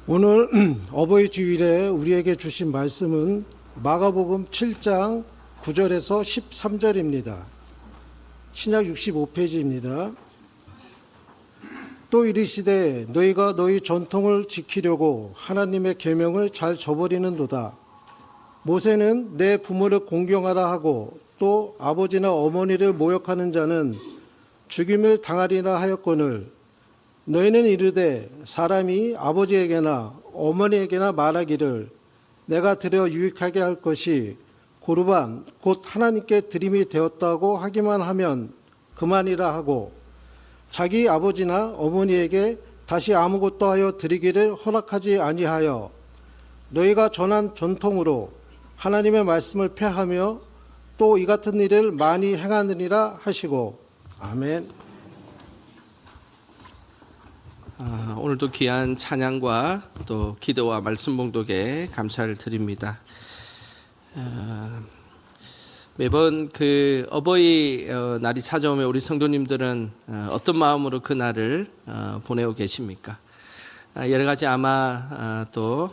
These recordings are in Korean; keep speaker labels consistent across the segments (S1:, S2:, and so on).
S1: 오늘 어버이 주일에 우리에게 주신 말씀은 마가복음 7장 9절에서 13절입니다. 신약 65페이지입니다. 또 이르시되 너희가 너희 전통을 지키려고 하나님의 계명을 잘 저버리는도다. 모세는 내 부모를 공경하라 하고 또 아버지나 어머니를 모욕하는 자는 죽임을 당하리라 하였거늘 너희는 이르되 사람이 아버지에게나 어머니에게나 말하기를 내가 드려 유익하게 할 것이 고르반 곧 하나님께 드림이 되었다고 하기만 하면 그만이라 하고 자기 아버지나 어머니에게 다시 아무것도 하여 드리기를 허락하지 아니하여 너희가 전한 전통으로 하나님의 말씀을 폐하며 또 이 같은 일을 많이 행하느니라 하시고 아멘.
S2: 오늘도 귀한 찬양과 또 기도와 말씀 봉독에 감사를 드립니다. 매번 그 어버이 날이 찾아오면 우리 성도님들은 어떤 마음으로 그 날을 보내고 계십니까? 여러 가지 아마 또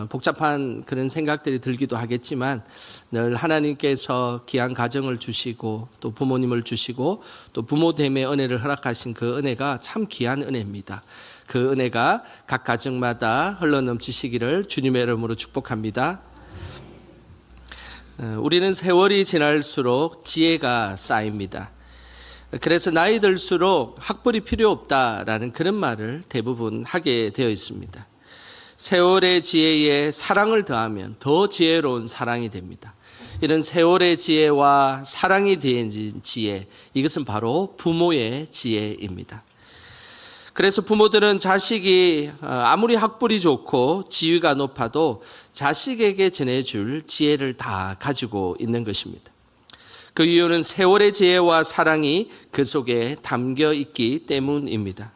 S2: 복잡한 그런 생각들이 들기도 하겠지만 늘 하나님께서 귀한 가정을 주시고 또 부모님을 주시고 또 부모됨의 은혜를 허락하신 그 은혜가 참 귀한 은혜입니다. 그 은혜가 각 가정마다 흘러넘치시기를 주님의 이름으로 축복합니다. 우리는 세월이 지날수록 지혜가 쌓입니다. 그래서 나이 들수록 학벌이 필요 없다라는 그런 말을 대부분 하게 되어 있습니다. 세월의 지혜에 사랑을 더하면 더 지혜로운 사랑이 됩니다. 이런 세월의 지혜와 사랑이 더해진 지혜, 이것은 바로 부모의 지혜입니다. 그래서 부모들은 자식이 아무리 학벌이 좋고 지위가 높아도 자식에게 전해줄 지혜를 다 가지고 있는 것입니다. 그 이유는 세월의 지혜와 사랑이 그 속에 담겨 있기 때문입니다.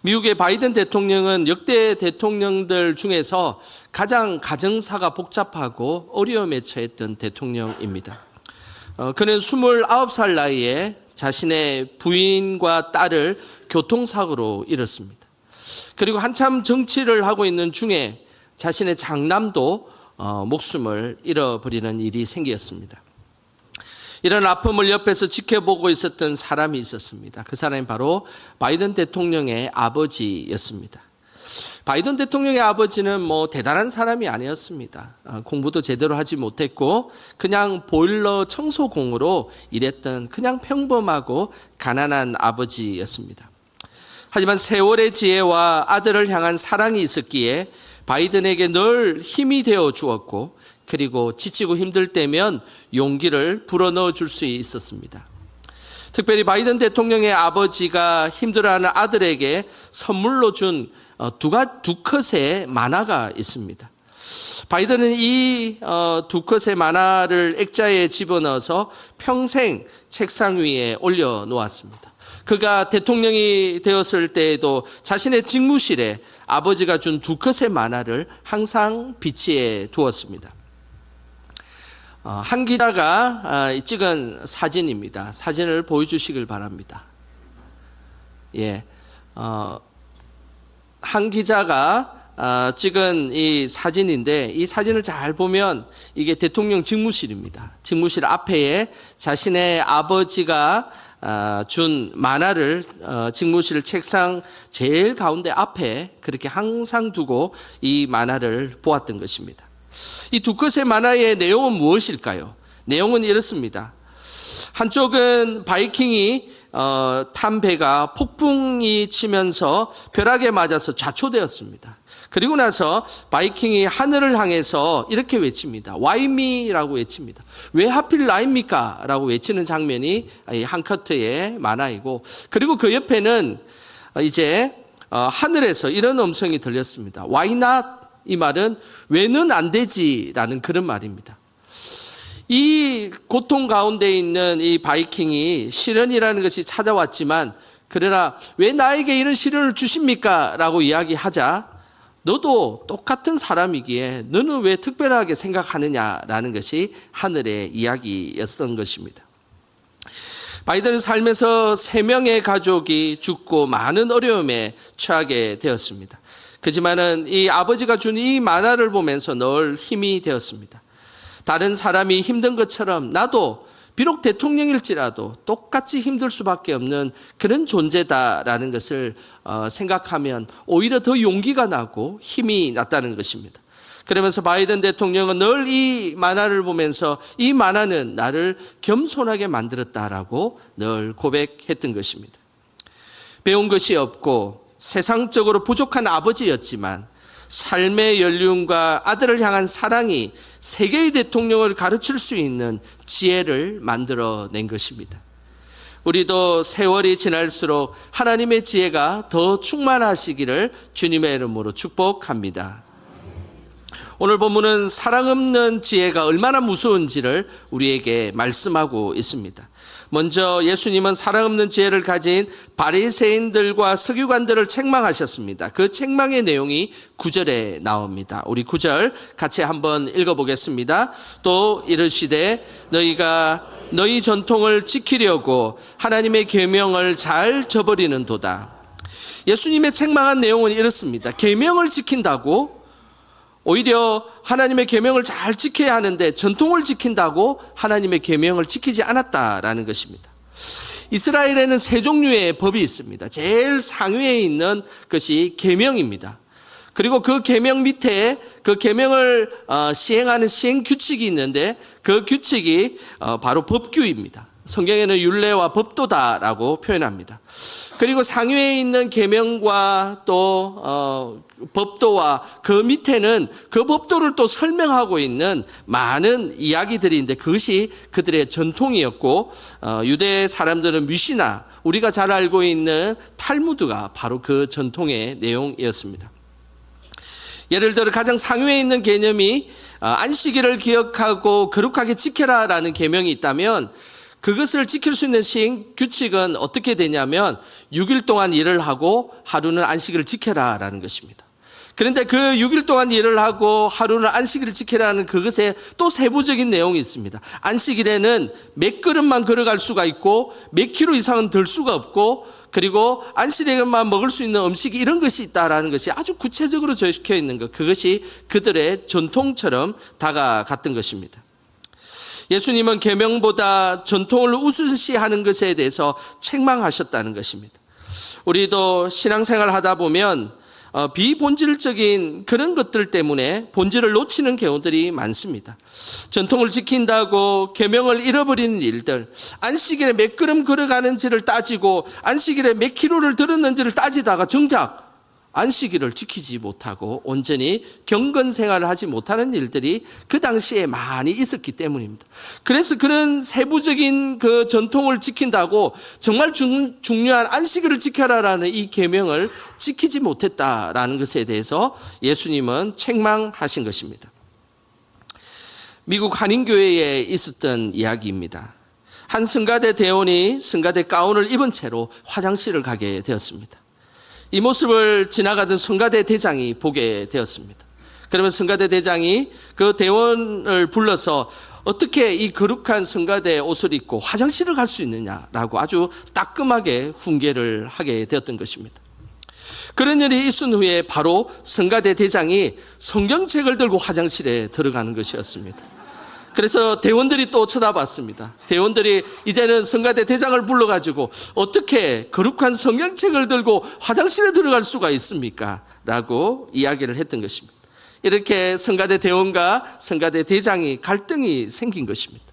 S2: 미국의 바이든 대통령은 역대 대통령들 중에서 가장 가정사가 복잡하고 어려움에 처했던 대통령입니다. 그는 29살 나이에 자신의 부인과 딸을 교통사고로 잃었습니다. 그리고 한참 정치를 하고 있는 중에 자신의 장남도 목숨을 잃어버리는 일이 생겼습니다. 이런 아픔을 옆에서 지켜보고 있었던 사람이 있었습니다. 그 사람이 바로 바이든 대통령의 아버지였습니다. 바이든 대통령의 아버지는 대단한 사람이 아니었습니다. 공부도 제대로 하지 못했고 그냥 보일러 청소공으로 일했던 그냥 평범하고 가난한 아버지였습니다. 하지만 세월의 지혜와 아들을 향한 사랑이 있었기에 바이든에게 늘 힘이 되어 주었고 그리고 지치고 힘들 때면 용기를 불어넣어 줄 수 있었습니다. 특별히 바이든 대통령의 아버지가 힘들어하는 아들에게 선물로 준 두 컷의 만화가 있습니다. 바이든은 이 두 컷의 만화를 액자에 집어넣어서 평생 책상 위에 올려놓았습니다. 그가 대통령이 되었을 때에도 자신의 직무실에 아버지가 준 두 컷의 만화를 항상 비치해 두었습니다. 한 기자가 찍은 사진입니다. 사진을 보여주시길 바랍니다. 한 기자가 찍은 이 사진인데 이 사진을 잘 보면 이게 대통령 직무실입니다. 직무실 앞에 자신의 아버지가 준 만화를 직무실 책상 제일 가운데 앞에 그렇게 항상 두고 이 만화를 보았던 것입니다. 이 두 컷의 만화의 내용은 무엇일까요? 내용은 이렇습니다. 한쪽은 바이킹이 탄 배가 폭풍이 치면서 벼락에 맞아서 좌초되었습니다. 그리고 나서 바이킹이 하늘을 향해서 이렇게 외칩니다. Why me라고 외칩니다. 왜 하필 나입니까? 라고 외치는 장면이 한 커트의 만화이고 그리고 그 옆에는 이제 하늘에서 이런 음성이 들렸습니다. Why not? 이 말은 왜는 안 되지라는 그런 말입니다. 이 고통 가운데 있는 이 바이킹이 시련이라는 것이 찾아왔지만 그러나 왜 나에게 이런 시련을 주십니까? 라고 이야기하자 너도 똑같은 사람이기에 너는 왜 특별하게 생각하느냐라는 것이 하늘의 이야기였던 것입니다. 바이든은 살면서 3명의 가족이 죽고 많은 어려움에 처하게 되었습니다. 그지만은 이 아버지가 준 이 만화를 보면서 늘 힘이 되었습니다. 다른 사람이 힘든 것처럼 나도 비록 대통령일지라도 똑같이 힘들 수밖에 없는 그런 존재다라는 것을 생각하면 오히려 더 용기가 나고 힘이 났다는 것입니다. 그러면서 바이든 대통령은 늘 이 만화를 보면서 이 만화는 나를 겸손하게 만들었다라고 늘 고백했던 것입니다. 배운 것이 없고 세상적으로 부족한 아버지였지만 삶의 연륜과 아들을 향한 사랑이 세계의 대통령을 가르칠 수 있는 지혜를 만들어낸 것입니다. 우리도 세월이 지날수록 하나님의 지혜가 더 충만하시기를 주님의 이름으로 축복합니다. 오늘 본문은 사랑 없는 지혜가 얼마나 무서운지를 우리에게 말씀하고 있습니다. 먼저 예수님은 사랑 없는 지혜를 가진 바리새인들과 서기관들을 책망하셨습니다. 그 책망의 내용이 9절에 나옵니다. 우리 9절 같이 한번 읽어보겠습니다. 또 이르시되 너희가 너희 전통을 지키려고 하나님의 계명을 잘 저버리는도다. 예수님의 책망한 내용은 이렇습니다. 계명을 지킨다고 오히려 하나님의 계명을 잘 지켜야 하는데 전통을 지킨다고 하나님의 계명을 지키지 않았다라는 것입니다. 이스라엘에는 세 종류의 법이 있습니다. 제일 상위에 있는 것이 계명입니다. 그리고 그 계명 밑에 그 계명을 시행하는 시행 규칙이 있는데 그 규칙이 바로 법규입니다. 성경에는 율례와 법도다라고 표현합니다. 그리고 상위에 있는 계명과 또 법도와 그 밑에는 그 법도를 또 설명하고 있는 많은 이야기들이 있는데 그것이 그들의 전통이었고 유대 사람들은 미시나 우리가 잘 알고 있는 탈무드가 바로 그 전통의 내용이었습니다. 예를 들어 가장 상위에 있는 개념이 안식일을 기억하고 거룩하게 지켜라라는 계명이 있다면 그것을 지킬 수 있는 시행 규칙은 어떻게 되냐면 6일 동안 일을 하고 하루는 안식일을 지켜라라는 것입니다. 그런데 그 6일 동안 일을 하고 하루는 안식일을 지켜라는 그것에 또 세부적인 내용이 있습니다. 안식일에는 몇 걸음만 걸어갈 수가 있고 몇 킬로 이상은 들 수가 없고 그리고 안식일에만 먹을 수 있는 음식이 이런 것이 있다라는 것이 아주 구체적으로 적혀 있는 것. 그것이 그들의 전통처럼 다가갔던 것입니다. 예수님은 계명보다 전통을 우수시하는 것에 대해서 책망하셨다는 것입니다. 우리도 신앙생활 하다 보면 비본질적인 그런 것들 때문에 본질을 놓치는 경우들이 많습니다. 전통을 지킨다고 계명을 잃어버리는 일들, 안식일에 몇 걸음 걸어가는지를 따지고 안식일에 몇 킬로를 들었는지를 따지다가 정작 안식일을 지키지 못하고 온전히 경건 생활을 하지 못하는 일들이 그 당시에 많이 있었기 때문입니다. 그래서 그런 세부적인 그 전통을 지킨다고 정말 중요한 안식일을 지켜라라는 이 계명을 지키지 못했다라는 것에 대해서 예수님은 책망하신 것입니다. 미국 한인교회에 있었던 이야기입니다. 한 성가대 대원이 성가대 가운을 입은 채로 화장실을 가게 되었습니다. 이 모습을 지나가던 성가대 대장이 보게 되었습니다. 그러면 성가대 대장이 그 대원을 불러서 어떻게 이 거룩한 성가대 옷을 입고 화장실을 갈 수 있느냐라고 아주 따끔하게 훈계를 하게 되었던 것입니다. 그런 일이 있은 후에 바로 성가대 대장이 성경책을 들고 화장실에 들어가는 것이었습니다. 그래서 대원들이 또 쳐다봤습니다. 대원들이 이제는 성가대 대장을 불러가지고 어떻게 거룩한 성경책을 들고 화장실에 들어갈 수가 있습니까? 라고 이야기를 했던 것입니다. 이렇게 성가대 대원과 성가대 대장이 갈등이 생긴 것입니다.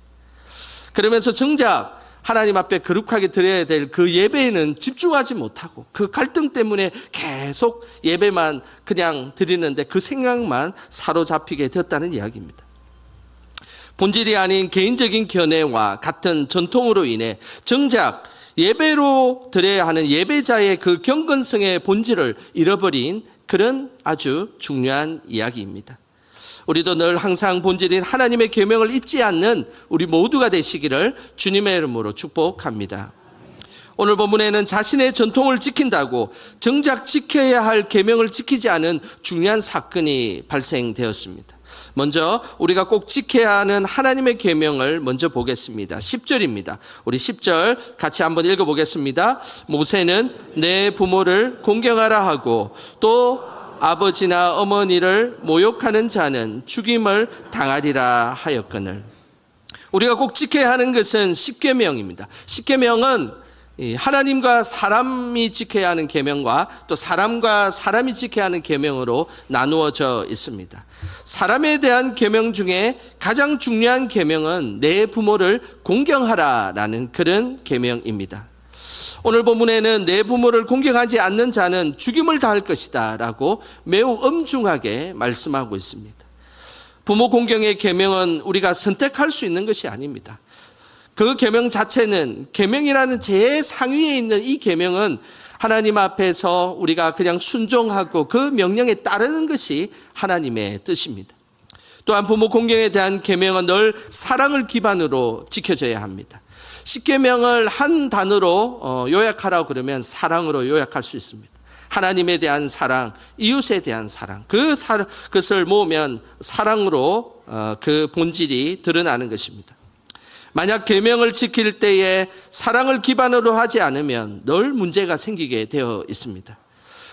S2: 그러면서 정작 하나님 앞에 거룩하게 드려야 될 그 예배에는 집중하지 못하고 그 갈등 때문에 계속 예배만 그냥 드리는데 그 생각만 사로잡히게 되었다는 이야기입니다. 본질이 아닌 개인적인 견해와 같은 전통으로 인해 정작 예배로 드려야 하는 예배자의 그 경건성의 본질을 잃어버린 그런 아주 중요한 이야기입니다. 우리도 늘 항상 본질인 하나님의 계명을 잊지 않는 우리 모두가 되시기를 주님의 이름으로 축복합니다. 오늘 본문에는 자신의 전통을 지킨다고 정작 지켜야 할 계명을 지키지 않은 중요한 사건이 발생되었습니다. 먼저 우리가 꼭 지켜야 하는 하나님의 계명을 먼저 보겠습니다. 10절입니다. 우리 10절 같이 한번 읽어보겠습니다. 모세는 내 부모를 공경하라 하고 또 아버지나 어머니를 모욕하는 자는 죽임을 당하리라 하였거늘. 우리가 꼭 지켜야 하는 것은 십계명입니다. 십계명은 하나님과 사람이 지켜야 하는 계명과 또 사람과 사람이 지켜야 하는 계명으로 나누어져 있습니다. 사람에 대한 계명 중에 가장 중요한 계명은 내 부모를 공경하라라는 그런 계명입니다. 오늘 본문에는 내 부모를 공경하지 않는 자는 죽임을 당할 것이다 라고 매우 엄중하게 말씀하고 있습니다. 부모 공경의 계명은 우리가 선택할 수 있는 것이 아닙니다. 그 계명 자체는 계명이라는 제상위에 있는 이 계명은 하나님 앞에서 우리가 그냥 순종하고 그 명령에 따르는 것이 하나님의 뜻입니다. 또한 부모 공경에 대한 계명은 늘 사랑을 기반으로 지켜져야 합니다. 십계명을 한 단어로 요약하라고 그러면 사랑으로 요약할 수 있습니다. 하나님에 대한 사랑, 이웃에 대한 사랑, 그것을 모으면 사랑으로 그 본질이 드러나는 것입니다. 만약 계명을 지킬 때에 사랑을 기반으로 하지 않으면 늘 문제가 생기게 되어 있습니다.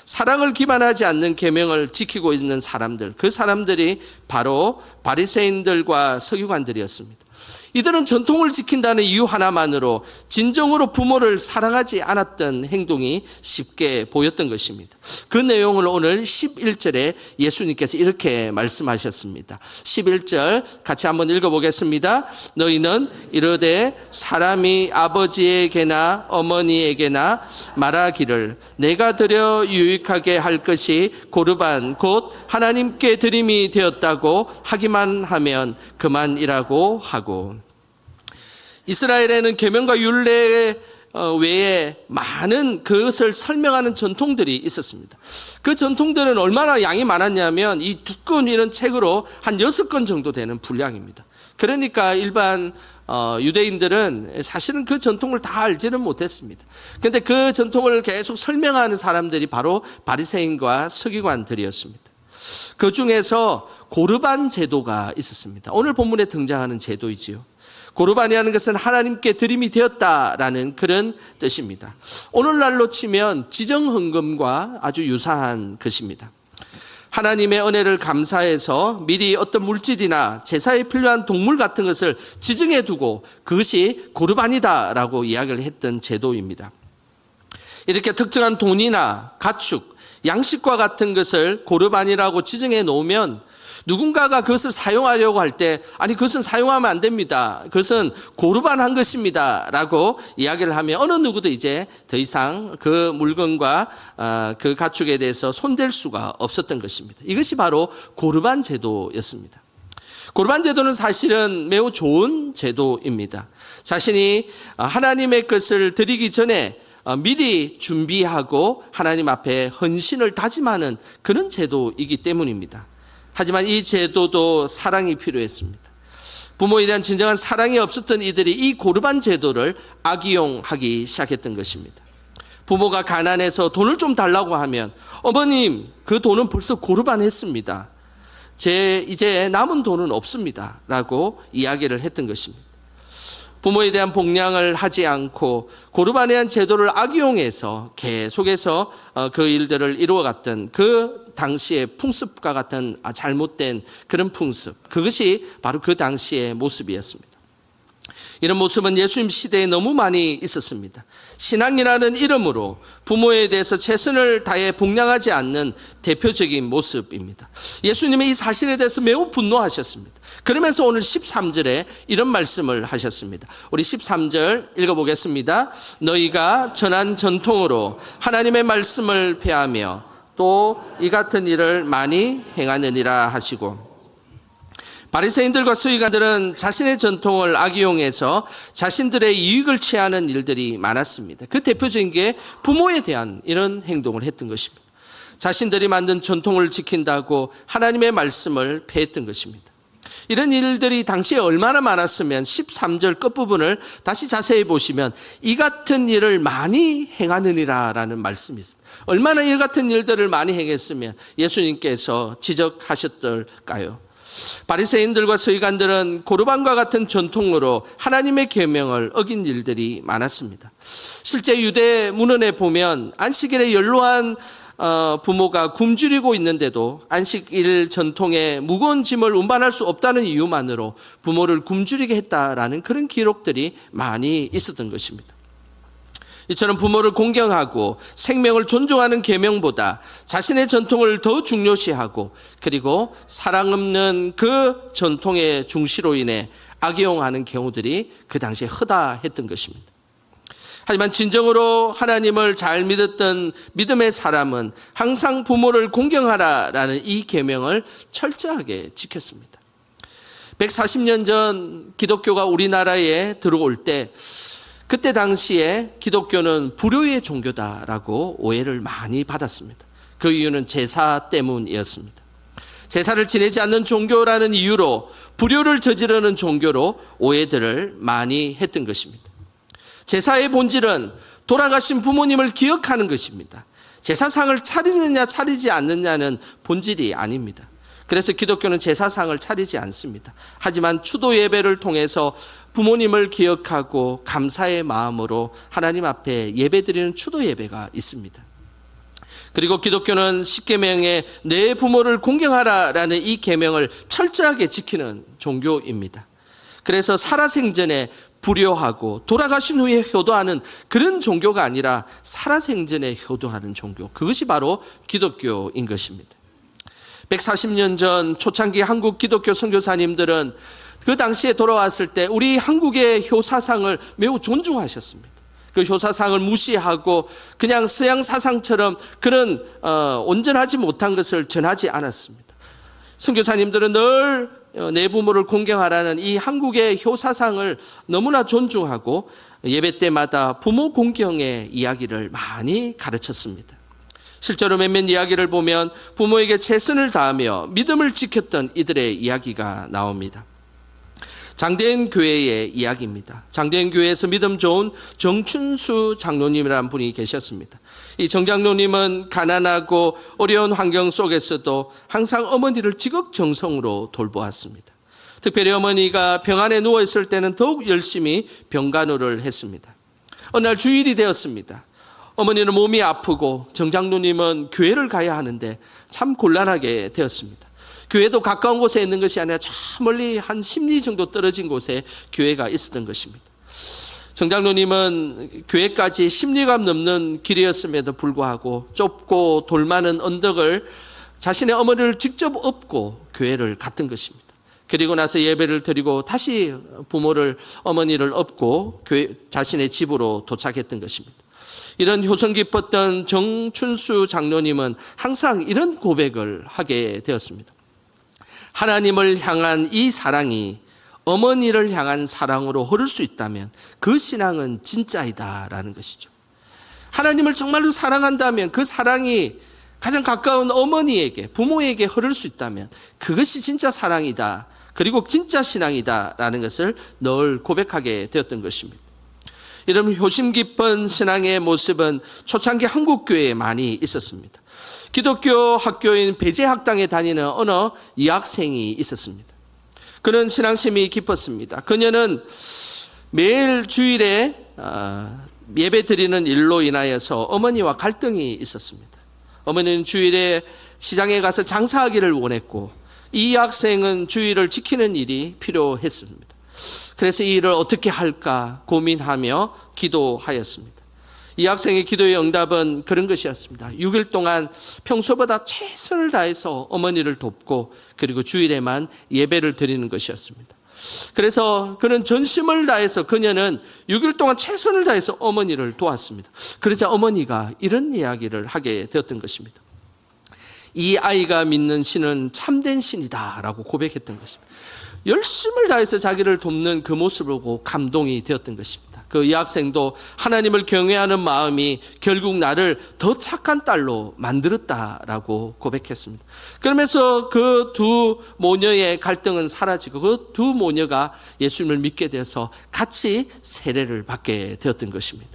S2: 사랑을 기반하지 않는 계명을 지키고 있는 사람들, 그 사람들이 바로 바리새인들과 서기관들이었습니다. 이들은 전통을 지킨다는 이유 하나만으로 진정으로 부모를 사랑하지 않았던 행동이 쉽게 보였던 것입니다. 그 내용을 오늘 11절에 예수님께서 이렇게 말씀하셨습니다. 11절 같이 한번 읽어보겠습니다. 너희는 이르되 사람이 아버지에게나 어머니에게나 말하기를 내가 드려 유익하게 할 것이 고르반 곧 하나님께 드림이 되었다고 하기만 하면 그만이라고 하고. 이스라엘에는 계명과 율례 외에 많은 그것을 설명하는 전통들이 있었습니다. 그 전통들은 얼마나 양이 많았냐면 이 두꺼운 이런 책으로 한 6권 정도 되는 분량입니다. 그러니까 일반 유대인들은 사실은 그 전통을 다 알지는 못했습니다. 그런데 그 전통을 계속 설명하는 사람들이 바로 바리새인과 서기관들이었습니다. 그 중에서 고르반 제도가 있었습니다. 오늘 본문에 등장하는 제도이지요. 고르반이라는 것은 하나님께 드림이 되었다라는 그런 뜻입니다. 오늘날로 치면 지정헌금과 아주 유사한 것입니다. 하나님의 은혜를 감사해서 미리 어떤 물질이나 제사에 필요한 동물 같은 것을 지정해 두고 그것이 고르반이다라고 이야기를 했던 제도입니다. 이렇게 특정한 돈이나 가축, 양식과 같은 것을 고르반이라고 지정해 놓으면 누군가가 그것을 사용하려고 할 때 아니 그것은 사용하면 안 됩니다. 그것은 고르반한 것입니다. 라고 이야기를 하면 어느 누구도 이제 더 이상 그 물건과 그 가축에 대해서 손댈 수가 없었던 것입니다. 이것이 바로 고르반 제도였습니다. 고르반 제도는 사실은 매우 좋은 제도입니다. 자신이 하나님의 것을 드리기 전에 미리 준비하고 하나님 앞에 헌신을 다짐하는 그런 제도이기 때문입니다. 하지만 이 제도도 사랑이 필요했습니다. 부모에 대한 진정한 사랑이 없었던 이들이 이 고르반 제도를 악이용하기 시작했던 것입니다. 부모가 가난해서 돈을 좀 달라고 하면 어머님 그 돈은 벌써 고르반했습니다. 이제 남은 돈은 없습니다. 라고 이야기를 했던 것입니다. 부모에 대한 복양을 하지 않고 고르반에 대한 제도를 악용해서 계속해서 그 일들을 이루어갔던 그 당시의 풍습과 같은 잘못된 그런 풍습, 그것이 바로 그 당시의 모습이었습니다. 이런 모습은 예수님 시대에 너무 많이 있었습니다. 신앙이라는 이름으로 부모에 대해서 최선을 다해 복양하지 않는 대표적인 모습입니다. 예수님의 이 사실에 대해서 매우 분노하셨습니다. 그러면서 오늘 13절에 이런 말씀을 하셨습니다. 우리 13절 읽어보겠습니다. 너희가 전한 전통으로 하나님의 말씀을 폐하며 또 이 같은 일을 많이 행하느니라 하시고, 바리새인들과 서기관들은 자신의 전통을 악용해서 자신들의 이익을 취하는 일들이 많았습니다. 그 대표적인 게 부모에 대한 이런 행동을 했던 것입니다. 자신들이 만든 전통을 지킨다고 하나님의 말씀을 폐했던 것입니다. 이런 일들이 당시에 얼마나 많았으면 13절 끝부분을 다시 자세히 보시면 이 같은 일을 많이 행하느니라 라는 말씀이 있습니다. 얼마나 이 같은 일들을 많이 행했으면 예수님께서 지적하셨을까요? 바리새인들과 서기관들은 고르반과 같은 전통으로 하나님의 계명을 어긴 일들이 많았습니다. 실제 유대 문헌에 보면 안식일에 연로한 부모가 굶주리고 있는데도 안식일 전통에 무거운 짐을 운반할 수 없다는 이유만으로 부모를 굶주리게 했다라는 그런 기록들이 많이 있었던 것입니다. 이처럼 부모를 공경하고 생명을 존중하는 계명보다 자신의 전통을 더 중요시하고 그리고 사랑 없는 그 전통의 중시로 인해 악용하는 경우들이 그 당시에 허다했던 것입니다. 하지만 진정으로 하나님을 잘 믿었던 믿음의 사람은 항상 부모를 공경하라라는 이 계명을 철저하게 지켰습니다. 140년 전 기독교가 우리나라에 들어올 때 그때 당시에 기독교는 불효의 종교다라고 오해를 많이 받았습니다. 그 이유는 제사 때문이었습니다. 제사를 지내지 않는 종교라는 이유로 불효를 저지르는 종교로 오해들을 많이 했던 것입니다. 제사의 본질은 돌아가신 부모님을 기억하는 것입니다. 제사상을 차리느냐 차리지 않느냐는 본질이 아닙니다. 그래서 기독교는 제사상을 차리지 않습니다. 하지만 추도 예배를 통해서 부모님을 기억하고 감사의 마음으로 하나님 앞에 예배드리는 추도 예배가 있습니다. 그리고 기독교는 십계명에 내 부모를 공경하라라는 이 계명을 철저하게 지키는 종교입니다. 그래서 살아생전에 불효하고 돌아가신 후에 효도하는 그런 종교가 아니라 살아생전에 효도하는 종교, 그것이 바로 기독교인 것입니다. 140년 전 초창기 한국 기독교 선교사님들은 그 당시에 돌아왔을 때 우리 한국의 효사상을 매우 존중하셨습니다. 그 효사상을 무시하고 그냥 서양 사상처럼 그런 온전하지 못한 것을 전하지 않았습니다. 선교사님들은 늘 내 부모를 공경하라는 이 한국의 효사상을 너무나 존중하고 예배 때마다 부모 공경의 이야기를 많이 가르쳤습니다. 실제로 몇몇 이야기를 보면 부모에게 최선을 다하며 믿음을 지켰던 이들의 이야기가 나옵니다. 장대현 교회의 이야기입니다. 장대현 교회에서 믿음 좋은 정춘수 장로님이라는 분이 계셨습니다. 이 정 장로님은 가난하고 어려운 환경 속에서도 항상 어머니를 지극정성으로 돌보았습니다. 특별히 어머니가 병안에 누워있을 때는 더욱 열심히 병간호를 했습니다. 어느 날 주일이 되었습니다. 어머니는 몸이 아프고 정 장로님은 교회를 가야 하는데 참 곤란하게 되었습니다. 교회도 가까운 곳에 있는 것이 아니라 저 멀리 한 10리 정도 떨어진 곳에 교회가 있었던 것입니다. 정 장로님은 교회까지 10리가 넘는 길이었음에도 불구하고 좁고 돌 많은 언덕을 자신의 어머니를 직접 업고 교회를 갔던 것입니다. 그리고 나서 예배를 드리고 다시 어머니를 업고 자신의 집으로 도착했던 것입니다. 이런 효성 깊었던 정춘수 장로님은 항상 이런 고백을 하게 되었습니다. 하나님을 향한 이 사랑이 어머니를 향한 사랑으로 흐를 수 있다면 그 신앙은 진짜이다라는 것이죠. 하나님을 정말로 사랑한다면 그 사랑이 가장 가까운 어머니에게, 부모에게 흐를 수 있다면 그것이 진짜 사랑이다. 그리고 진짜 신앙이다라는 것을 늘 고백하게 되었던 것입니다. 이런 효심 깊은 신앙의 모습은 초창기 한국교회에 많이 있었습니다. 기독교 학교인 배제학당에 다니는 어느 여학생이 있었습니다. 그는 신앙심이 깊었습니다. 그녀는 매일 주일에 예배 드리는 일로 인하여서 어머니와 갈등이 있었습니다. 어머니는 주일에 시장에 가서 장사하기를 원했고 이 학생은 주일을 지키는 일이 필요했습니다. 그래서 이 일을 어떻게 할까 고민하며 기도하였습니다. 이 학생의 기도의 응답은 그런 것이었습니다. 6일 동안 평소보다 최선을 다해서 어머니를 돕고 그리고 주일에만 예배를 드리는 것이었습니다. 그래서 그는 전심을 다해서 그녀는 6일 동안 최선을 다해서 어머니를 도왔습니다. 그러자 어머니가 이런 이야기를 하게 되었던 것입니다. 이 아이가 믿는 신은 참된 신이다라고 고백했던 것입니다. 열심을 다해서 자기를 돕는 그 모습을 보고 감동이 되었던 것입니다. 그 여학생도 하나님을 경외하는 마음이 결국 나를 더 착한 딸로 만들었다라고 고백했습니다. 그러면서 그 두 모녀의 갈등은 사라지고 그 두 모녀가 예수님을 믿게 되어서 같이 세례를 받게 되었던 것입니다.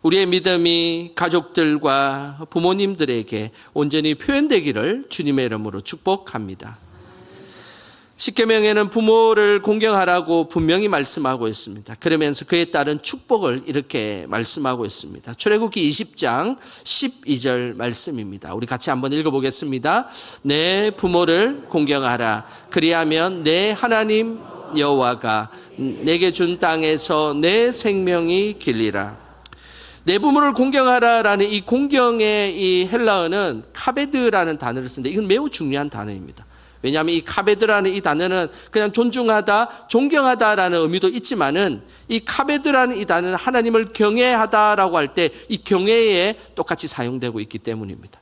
S2: 우리의 믿음이 가족들과 부모님들에게 온전히 표현되기를 주님의 이름으로 축복합니다. 십계명에는 부모를 공경하라고 분명히 말씀하고 있습니다. 그러면서 그에 따른 축복을 이렇게 말씀하고 있습니다. 출애굽기 20장 12절 말씀입니다. 우리 같이 한번 읽어보겠습니다. 내 부모를 공경하라. 그리하면 내 하나님 여호와가 내게 준 땅에서 내 생명이 길리라. 내 부모를 공경하라라는 이 공경의 이 헬라어는 카베드라는 단어를 쓰는데 이건 매우 중요한 단어입니다. 왜냐하면 이 카베드라는 이 단어는 그냥 존중하다, 존경하다라는 의미도 있지만은 이 카베드라는 이 단어는 하나님을 경외하다라고 할 때 이 경외에 똑같이 사용되고 있기 때문입니다.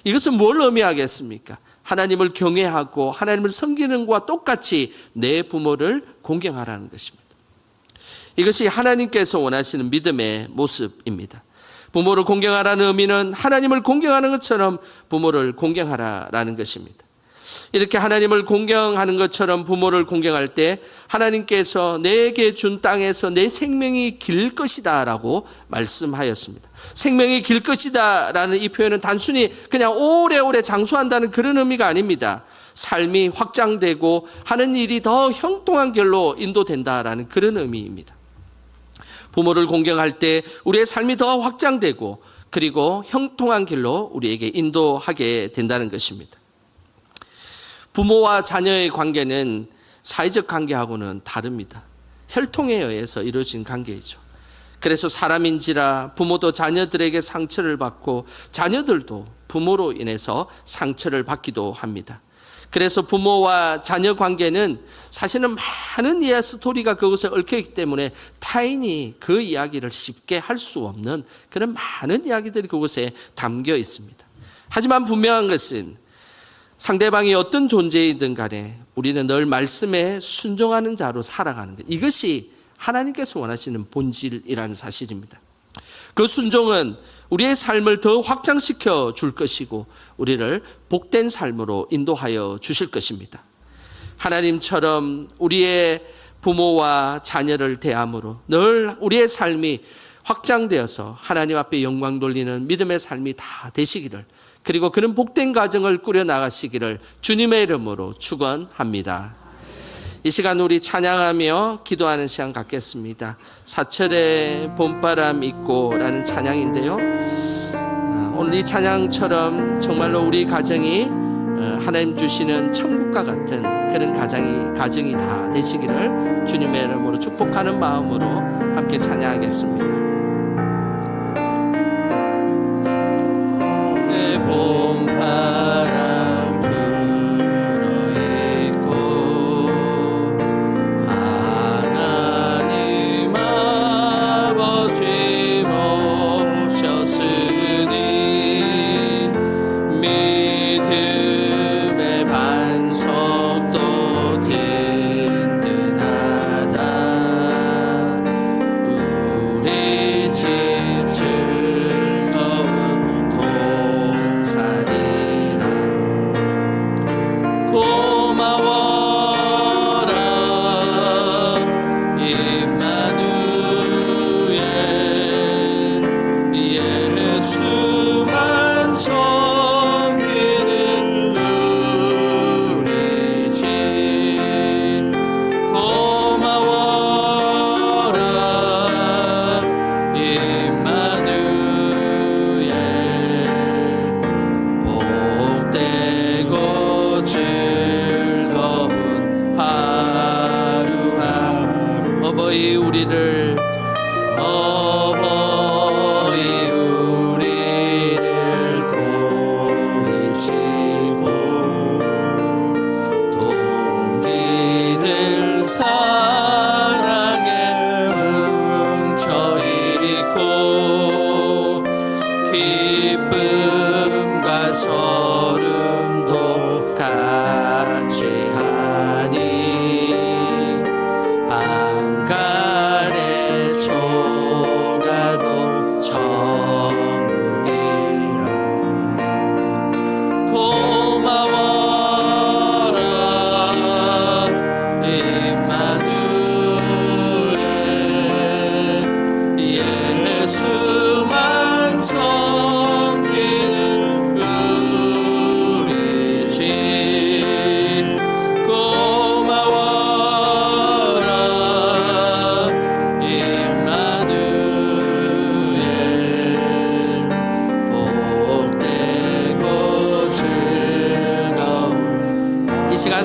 S2: 이것은 뭘 의미하겠습니까? 하나님을 경외하고 하나님을 섬기는 것과 똑같이 내 부모를 공경하라는 것입니다. 이것이 하나님께서 원하시는 믿음의 모습입니다. 부모를 공경하라는 의미는 하나님을 공경하는 것처럼 부모를 공경하라라는 것입니다. 이렇게 하나님을 공경하는 것처럼 부모를 공경할 때 하나님께서 내게 준 땅에서 내 생명이 길 것이다 라고 말씀하였습니다. 생명이 길 것이다 라는 이 표현은 단순히 그냥 오래오래 장수한다는 그런 의미가 아닙니다. 삶이 확장되고 하는 일이 더 형통한 길로 인도된다라는 그런 의미입니다. 부모를 공경할 때 우리의 삶이 더 확장되고 그리고 형통한 길로 우리에게 인도하게 된다는 것입니다. 부모와 자녀의 관계는 사회적 관계하고는 다릅니다. 혈통에 의해서 이루어진 관계이죠. 그래서 사람인지라 부모도 자녀들에게 상처를 받고 자녀들도 부모로 인해서 상처를 받기도 합니다. 그래서 부모와 자녀 관계는 사실은 많은 이야기 스토리가 그것에 얽혀있기 때문에 타인이 그 이야기를 쉽게 할 수 없는 그런 많은 이야기들이 그곳에 담겨 있습니다. 하지만 분명한 것은 상대방이 어떤 존재이든 간에 우리는 늘 말씀에 순종하는 자로 살아가는 것. 이것이 하나님께서 원하시는 본질이라는 사실입니다. 그 순종은 우리의 삶을 더 확장시켜 줄 것이고 우리를 복된 삶으로 인도하여 주실 것입니다. 하나님처럼 우리의 부모와 자녀를 대함으로 늘 우리의 삶이 확장되어서 하나님 앞에 영광 돌리는 믿음의 삶이 다 되시기를, 그리고 그런 복된 가정을 꾸려나가시기를 주님의 이름으로 축원합니다. 이 시간 우리 찬양하며 기도하는 시간 갖겠습니다. 사철의 봄바람 있고라는 찬양인데요. 오늘 이 찬양처럼 정말로 우리 가정이 하나님 주시는 천국과 같은 그런 가정이 다 되시기를 주님의 이름으로 축복하는 마음으로 함께 찬양하겠습니다. 봄바람 불어있고 하나님 아버지 모셨으니 믿음의 반석도 든든하다. 우리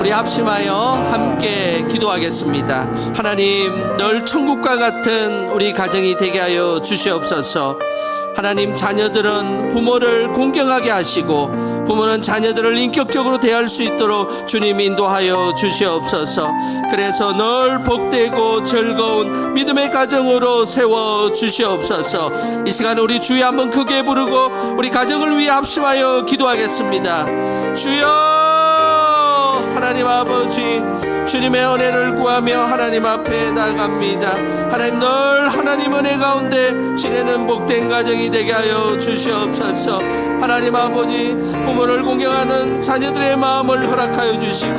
S2: 우리 합심하여 함께 기도하겠습니다. 하나님, 늘 천국과 같은 우리 가정이 되게 하여 주시옵소서. 하나님, 자녀들은 부모를 공경하게 하시고 부모는 자녀들을 인격적으로 대할 수 있도록 주님 인도하여 주시옵소서. 그래서 늘 복되고 즐거운 믿음의 가정으로 세워 주시옵소서. 이 시간 우리 주여 한번 크게 부르고 우리 가정을 위해 합심하여 기도하겠습니다. 주여, 하나님 아버지, 주님의 은혜를 구하며 하나님 앞에 나갑니다. 하나님, 늘 하나님 은혜 가운데 지내는 복된 가정이 되게 하여 주시옵소서. 하나님 아버지, 부모를 공경하는 자녀들의 마음을 허락하여 주시고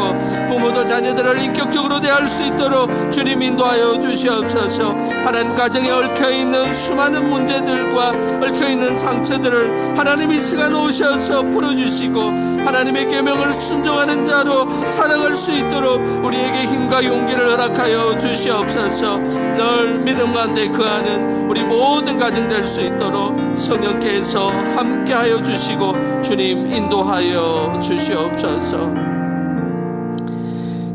S2: 부모도 자녀들을 인격적으로 대할 수 있도록 주님 인도하여 주시옵소서. 하나님, 가정에 얽혀있는 수많은 문제들과 얽혀있는 상처들을 하나님 이 시간 오셔서 풀어주시고 하나님의 계명을 순종하는 자로 살아갈 수 있도록 우리에게 힘과 용기를 허락하여 주시옵소서. 늘 믿음 가운데 거하는 우리 모든 가정 될 수 있도록 성령께서 함께하여 주시고 주님 인도하여 주시옵소서.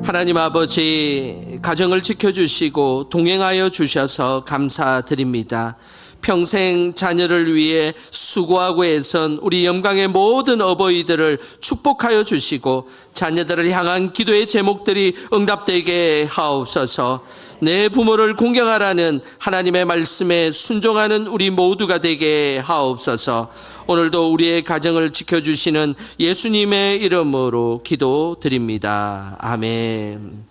S2: 하나님 아버지, 가정을 지켜주시고 동행하여 주셔서 감사드립니다. 평생 자녀를 위해 수고하고 애선 우리 영광의 모든 어버이들을 축복하여 주시고 자녀들을 향한 기도의 제목들이 응답되게 하옵소서. 내 부모를 공경하라는 하나님의 말씀에 순종하는 우리 모두가 되게 하옵소서. 오늘도 우리의 가정을 지켜주시는 예수님의 이름으로 기도드립니다. 아멘.